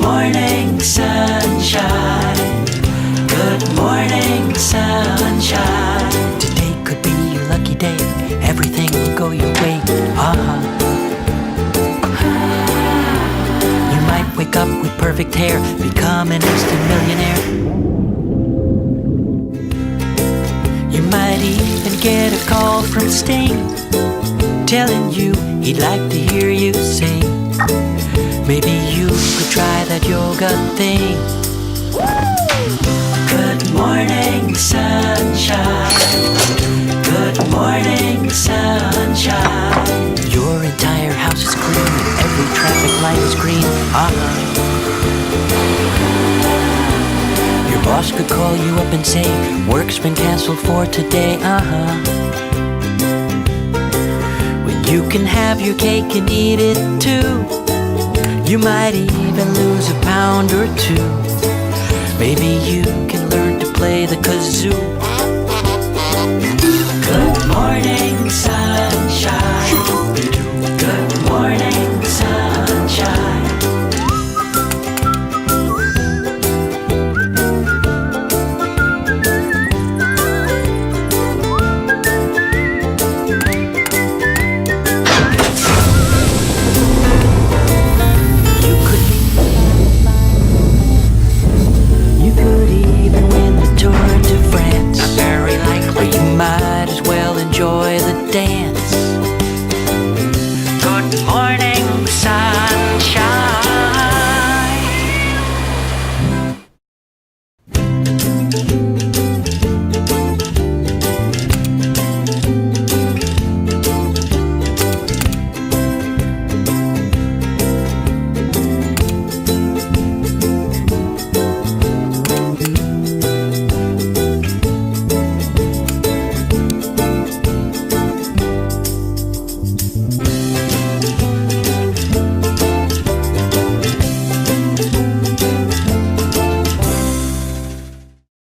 morning, sunshine. Good morning, sunshine. Today could be your lucky day. Everything will go your way. You might wake up with perfect hair, become an instant millionaire. You might even get a call from Sting, telling you he'd like to hear you sing. Maybe you could try that yoga thing. Good morning, sunshine. Good morning, sunshine. Your entire house is clean, every traffic light is green. Your boss could call you up and say, work's been canceled for today. When you can have your cake and eat it too. You might even lose a pound or two.